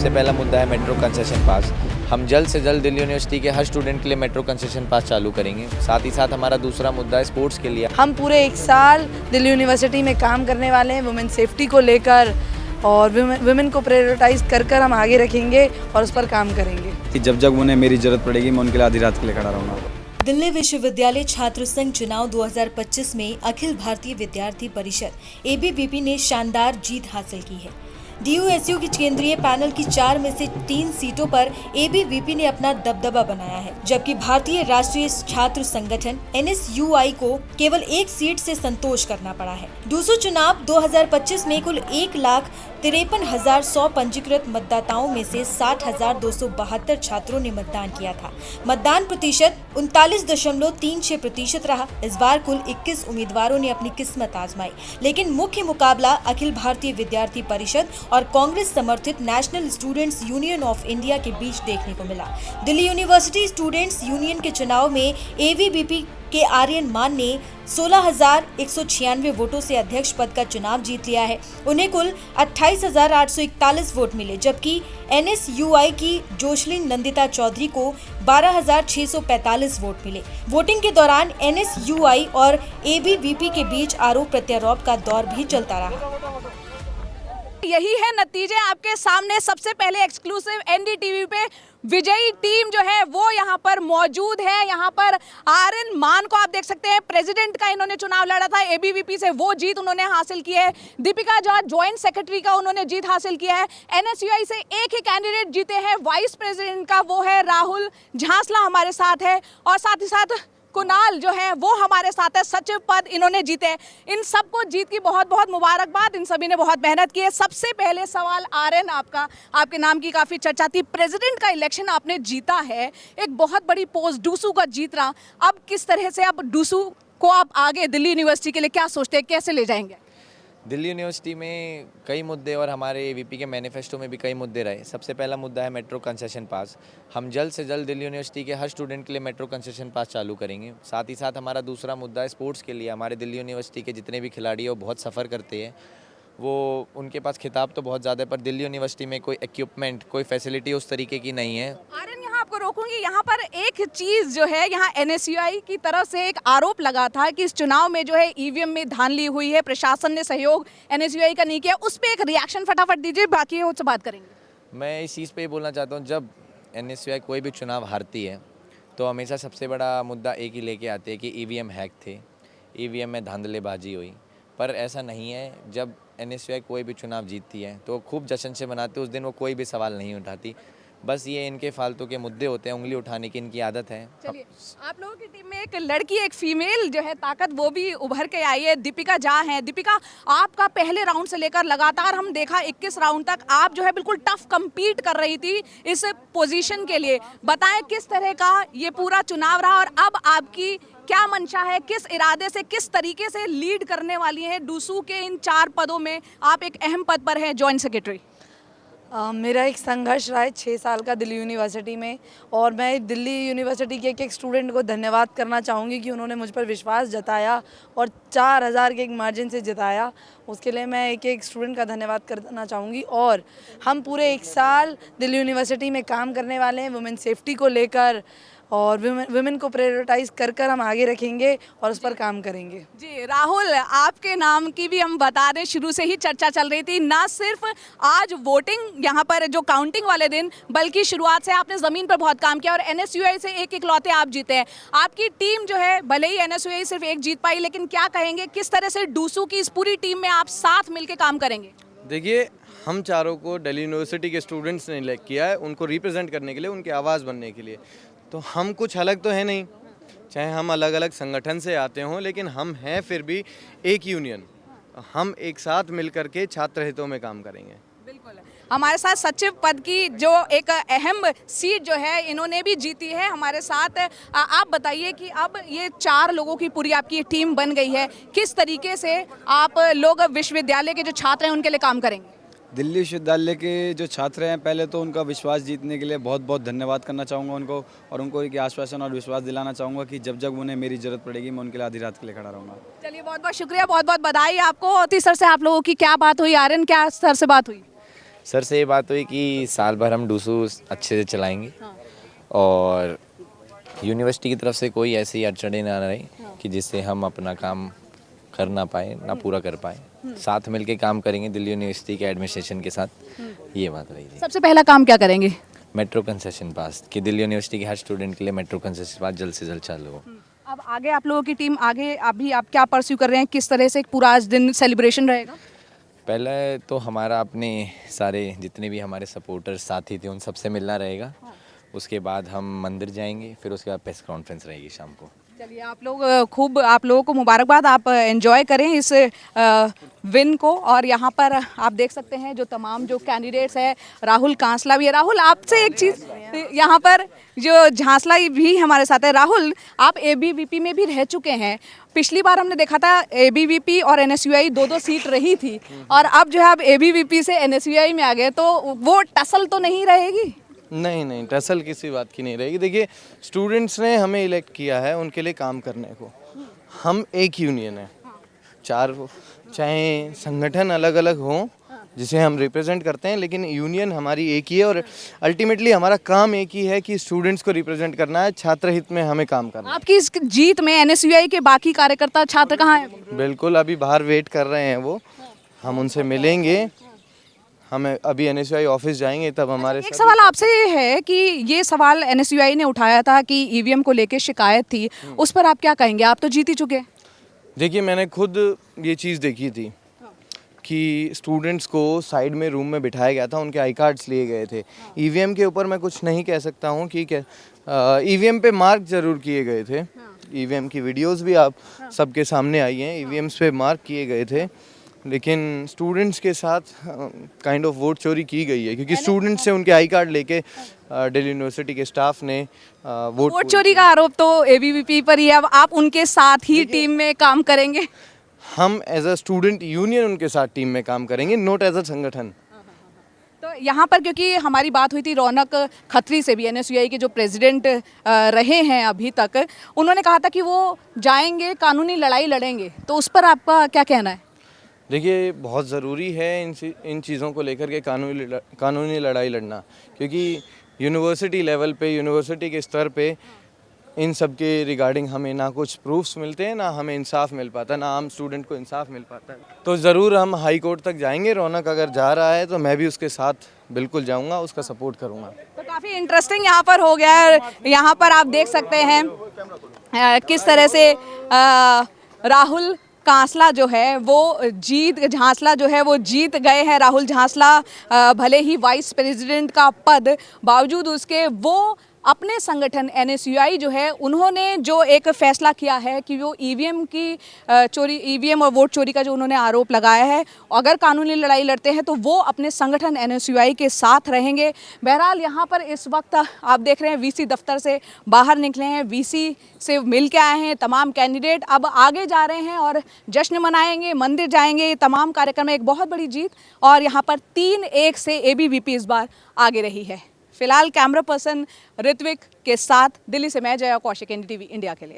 सबसे पहला मुद्दा है मेट्रो कंसेशन पास। हम जल्द से जल्द दिल्ली यूनिवर्सिटी के हर स्टूडेंट के लिए मेट्रो कंसेशन पास चालू करेंगे। साथ ही साथ हमारा दूसरा मुद्दा है स्पोर्ट्स के लिए। हम पूरे 1 साल दिल्ली यूनिवर्सिटी में काम करने वाले हैं वुमेन सेफ्टी को लेकर, और वुमेन को प्रायोरिटाइज कर हम आगे रखेंगे और उस पर काम करेंगे। जब जब उन्हें मेरी जरूरत पड़ेगी मैं उनके लिए आधी रात के लिए खड़ा रहूँगा। दिल्ली विश्वविद्यालय छात्र संघ चुनाव 2025 में अखिल भारतीय विद्यार्थी परिषद ABVP ने शानदार जीत हासिल की है। DUSU की केंद्रीय पैनल की 4 में से 3 सीटों पर ABVP ने अपना दबदबा बनाया है, जबकि भारतीय राष्ट्रीय छात्र संगठन NSUI को केवल 1 सीट से संतोष करना पड़ा है। डूसू चुनाव 2025 में कुल 1,53,100 पंजीकृत मतदाताओं में से 60,272 छात्रों ने मतदान किया था। मतदान प्रतिशत 39.36% रहा। इस बार कुल 21 उम्मीदवारों ने अपनी किस्मत आजमाई, लेकिन मुख्य मुकाबला अखिल भारतीय विद्यार्थी परिषद और कांग्रेस समर्थित national students union of India के बीच देखने को मिला। दिल्ली यूनिवर्सिटी स्टूडेंट्स यूनियन के चुनाव में ABVP के आर्यन मान ने 16,196 वोटों से अध्यक्ष पद का चुनाव जीत लिया है। उन्हें कुल 28,841 वोट मिले, जबकि NSUI की जोशलिन नंदिता चौधरी को 12,645 वोट मिले। वोटिंग के दौरान NSUI और ABVP के बीच आरोप प्रत्यारोप का दौर भी चलता रहा। यही है नतीजे आपके सामने। सबसे पहले एक्सक्लूसिव NDTV पे विजयी टीम जो है वो यहाँ पर मौजूद है। यहाँ पर आर्यन मान को आप देख सकते हैं, प्रेसिडेंट का इन्होंने चुनाव लड़ा था ABVP से, वो जीत उन्होंने हासिल की है। दीपिका जॉर्ज ज्वाइंट सेक्रेटरी का उन्होंने जीत हासिल किया है। NSUI से एक ही कैंडिडेट जीते हैं वाइस प्रेसिडेंट का, वो है राहुल झांसला हमारे साथ है, और साथ ही साथ कुणाल जो है वो हमारे साथ है, सचिव पद इन्होंने जीते हैं। इन सबको जीत की बहुत बहुत मुबारकबाद, इन सभी ने बहुत मेहनत की है। सबसे पहले सवाल आर्यन, आपके नाम की काफ़ी चर्चा थी, प्रेसिडेंट का इलेक्शन आपने जीता है, एक बहुत बड़ी पोस्ट डूसू का जीत रहा, अब किस तरह से आप डूसू को आप आगे दिल्ली यूनिवर्सिटी के लिए क्या सोचते हैं, कैसे ले जाएंगे? दिल्ली यूनिवर्सिटी में कई मुद्दे और हमारे ABVP के मैनिफेस्टो में भी कई मुद्दे रहे। सबसे पहला मुद्दा है मेट्रो कंसेशन पास। हम जल्द से जल्द दिल्ली यूनिवर्सिटी के हर स्टूडेंट के लिए मेट्रो कंसेशन पास चालू करेंगे। साथ ही साथ हमारा दूसरा मुद्दा है स्पोर्ट्स के लिए। हमारे दिल्ली यूनिवर्सिटी के जितने भी खिलाड़ी हैं वो बहुत सफ़र करते हैं, वो उनके पास खिताब तो बहुत ज़्यादा है, पर दिल्ली यूनिवर्सिटी में कोई इक्विपमेंट, कोई फैसिलिटी उस तरीके की नहीं है। आर्यन, यहाँ आपको रोकूंगी, यहाँ पर एक चीज़ जो है, यहाँ NSUI की तरफ से एक आरोप लगा था कि इस चुनाव में जो है EVM में धांधली हुई है, प्रशासन ने सहयोग NSUI का नहीं किया, उस पर एक रिएक्शन फटाफट दीजिए, बाकी उससे बात करेंगे। मैं इस चीज़ पे ही बोलना चाहता हूँ, जब NSUI कोई भी चुनाव हारती है तो हमेशा सबसे बड़ा मुद्दा एक ही लेके आते हैं कि EVM हैक थे, EVM में धांधलेबाजी हुई, पर ऐसा नहीं है। जब NSUI कोई भी चुनाव जीतती है तो खूब जश्न से मनाते, उस दिन वो कोई भी सवाल नहीं उठाती। बस ये इनके फालतू के मुद्दे होते हैं, उंगली उठाने की इनकी आदत है। चलिए, आप लोगों की टीम में एक लड़की, एक फीमेल जो है ताकत, वो भी उभर के आई है, दीपिका झा है। दीपिका, आपका पहले राउंड से लेकर लगातार हम देखा 21 राउंड तक आप जो है बिल्कुल टफ compete कर रही थी इस पोजीशन के लिए। बताएं किस तरह का ये पूरा चुनाव रहा, और अब आपकी क्या मंशा है, किस इरादे से, किस तरीके से लीड करने वाली है डूसू के इन 4 पदों में? आप एक अहम पद पर हैं, जॉइंट सेक्रेटरी। मेरा एक संघर्ष रहा है 6 साल का दिल्ली यूनिवर्सिटी में, और मैं दिल्ली यूनिवर्सिटी के एक स्टूडेंट को धन्यवाद करना चाहूँगी कि उन्होंने मुझ पर विश्वास जताया और 4,000 के एक मार्जिन से जिताया। उसके लिए मैं एक स्टूडेंट का धन्यवाद करना चाहूँगी। और हम पूरे 1 साल दिल्ली यूनिवर्सिटी में काम करने वाले हैं वुमेन सेफ्टी को लेकर, और वुमेन को प्रायोरिटाइज कर हम आगे रखेंगे और उस पर काम करेंगे। जी राहुल, आपके नाम की भी हम बता दें, शुरू से ही चर्चा चल रही थी, ना सिर्फ आज वोटिंग यहाँ पर जो काउंटिंग वाले दिन, बल्कि शुरुआत से आपने ज़मीन पर बहुत काम किया, और NSUI से एक इकलौते आप जीते हैं। आपकी टीम जो है, भले ही NSUI सिर्फ एक जीत पाई, लेकिन क्या कहेंगे, किस तरह से डूसू की इस पूरी टीम में आप साथ मिलकर काम करेंगे? देखिए, हम चारों को दिल्ली यूनिवर्सिटी के स्टूडेंट्स ने इलेक्ट किया है, उनको रिप्रेजेंट करने के लिए, उनकी आवाज़ बनने के लिए। तो हम कुछ अलग तो है नहीं, चाहे हम अलग अलग संगठन से आते हों, लेकिन हम हैं फिर भी एक यूनियन। हम एक साथ मिलकर के छात्र हितों में काम करेंगे। बिल्कुल, हमारे साथ सचिव पद की जो एक अहम सीट जो है इन्होंने भी जीती है हमारे साथ। आप बताइए कि अब ये 4 लोगों की पूरी आपकी टीम बन गई है, किस तरीके से आप लोग विश्वविद्यालय के जो छात्र हैं उनके लिए काम करेंगे? दिल्ली विश्वविद्यालय के जो छात्र हैं, पहले तो उनका विश्वास जीतने के लिए बहुत बहुत धन्यवाद करना चाहूँगा उनको, और उनको एक आश्वासन और विश्वास दिलाना चाहूँगा कि जब जब उन्हें मेरी ज़रूरत पड़ेगी मैं उनके लिए आधी रात के लिए खड़ा रहूँगा। चलिए, बहुत बहुत शुक्रिया, बहुत बहुत बधाई आपको। और सर से आप लोगों की क्या बात हुई? आर्यन, क्या सर से बात हुई? सर से ये बात हुई कि साल भर हम डूसू अच्छे से चलाएंगे और यूनिवर्सिटी की तरफ से कोई ऐसी अड़चनें ना रहे कि जिससे हम अपना काम कर ना पाए ना पूरा कर पाए। साथ मिलके काम करेंगे दिल्ली यूनिवर्सिटी के एडमिनिस्ट्रेशन के साथ, ये बात रही थी। सबसे पहला काम क्या करेंगे? मेट्रो कंसेशन पास कि दिल्ली यूनिवर्सिटी के हर स्टूडेंट के लिए मेट्रो कंसेशन पास जल्द से जल्द चालू हो। अब आगे आप लोगों की टीम आगे अभी आप क्या परस्यू कर रहे हैं? किस तरह से पूरा आज दिन सेलिब्रेशन रहेगा? पहले तो हमारा अपने सारे जितने भी हमारे सपोर्टर्स साथी थे उन सबसे मिलना रहेगा। उसके बाद हम मंदिर जाएंगे, फिर उसके बाद प्रेस कॉन्फ्रेंस रहेगी शाम को। चलिए आप लोग खूब, आप लोगों को मुबारकबाद, आप एंजॉय करें इस विन को। और यहाँ पर आप देख सकते हैं जो तमाम जो कैंडिडेट्स है, राहुल कांसला भी है। राहुल, आपसे एक चीज़, यहाँ पर जो झांसला भी हमारे साथ है। राहुल, आप एबीवीपी में भी रह चुके हैं। पिछली बार हमने देखा था एबीवीपी और एनएसयूआई दो सीट रही थी, और अब जो है आप एबीवीपी से एनएसयूआई में आ गए, तो वो टसल तो नहीं रहेगी? नहीं, टसल किसी बात की नहीं रहेगी। देखिए, स्टूडेंट्स ने हमें इलेक्ट किया है उनके लिए काम करने को। हम एक यूनियन है, चाहे संगठन अलग अलग हों जिसे हम रिप्रेजेंट करते हैं, लेकिन यूनियन हमारी एक ही है और अल्टीमेटली हमारा काम एक ही है कि स्टूडेंट्स को रिप्रेजेंट करना है, छात्र हित में हमें काम करना है। आपकी इस जीत में एनएसयूआई के बाकी कार्यकर्ता छात्र कहाँ हैं? बिल्कुल, अभी बाहर वेट कर रहे हैं वो, हम उनसे मिलेंगे। हमें अभी एनएसयूआई ऑफिस जाएंगे तब हमारे एक सवाल आपसे ये है कि ये सवाल एनएसयूआई ने उठाया था कि ईवीएम को लेके शिकायत थी, उस पर आप क्या कहेंगे? आप तो जीत ही चुके हैं। देखिए, मैंने खुद ये चीज़ देखी थी कि स्टूडेंट्स को साइड में रूम में बिठाया गया था, उनके आई कार्ड्स लिए गए थे। ईवीएम के ऊपर मैं कुछ नहीं कह सकता हूँ कि ईवीएम पे मार्क जरूर किए गए थे। ईवीएम की वीडियोस भी आप सबके सामने आई हैं, ईवीएम्स पे मार्क किए गए थे, लेकिन स्टूडेंट्स के साथ काइंड ऑफ वोट चोरी की गई है, क्योंकि स्टूडेंट्स से उनके आई कार्ड लेके दिल्ली यूनिवर्सिटी के स्टाफ ने वोट चोरी का आरोप तो एबीवीपी पर ही है। अब आप उनके साथ ही टीम में काम करेंगे? हम एज अ स्टूडेंट यूनियन उनके साथ टीम में काम करेंगे, नॉट एज अ संगठन। तो यहाँ पर क्योंकि हमारी बात हुई थी रौनक खत्री से भी, एनएसयूआई के जो प्रेसिडेंट रहे हैं अभी तक, उन्होंने कहा था कि वो जाएंगे, कानूनी लड़ाई लड़ेंगे, तो उस पर आपका क्या कहना है? देखिए, बहुत ज़रूरी है इन चीज़ों को लेकर के कानूनी लड़ाई लड़ना, क्योंकि यूनिवर्सिटी लेवल पे, यूनिवर्सिटी के स्तर पे इन सब के रिगार्डिंग हमें ना कुछ प्रूफ्स मिलते हैं, ना हमें इंसाफ मिल पाता, ना आम स्टूडेंट को इंसाफ मिल पाता है। तो ज़रूर हम हाई कोर्ट तक जाएंगे। रौनक अगर जा रहा है तो मैं भी उसके साथ बिल्कुल जाऊंगा, उसका सपोर्ट करूंगा। तो काफ़ी इंटरेस्टिंग यहाँ पर हो गया है। यहाँ पर आप देख सकते हैं किस तरह से राहुल कांसला जो है वो झांसला जो है वो जीत गए हैं। राहुल झांसला भले ही वाइस प्रेसिडेंट का पद, बावजूद उसके वो अपने संगठन एनएसयूआई जो है, उन्होंने जो एक फैसला किया है कि वो ईवीएम की चोरी, ईवीएम और वोट चोरी का जो उन्होंने आरोप लगाया है, अगर कानूनी लड़ाई लड़ते हैं तो वो अपने संगठन एनएसयूआई के साथ रहेंगे। बहरहाल यहाँ पर इस वक्त आप देख रहे हैं वीसी दफ्तर से बाहर निकले हैं, वीसी से मिल के आए हैं तमाम कैंडिडेट, अब आगे जा रहे हैं और जश्न मनाएंगे, मंदिर जाएंगे। तमाम कार्यक्रम में एक बहुत बड़ी जीत, और यहाँ पर 3-1 से एबीवीपी इस बार आगे रही है। फिलहाल कैमरा पर्सन ऋत्विक के साथ दिल्ली से मैं जया कौशिक, एनडीटीवी इंडिया के लिए।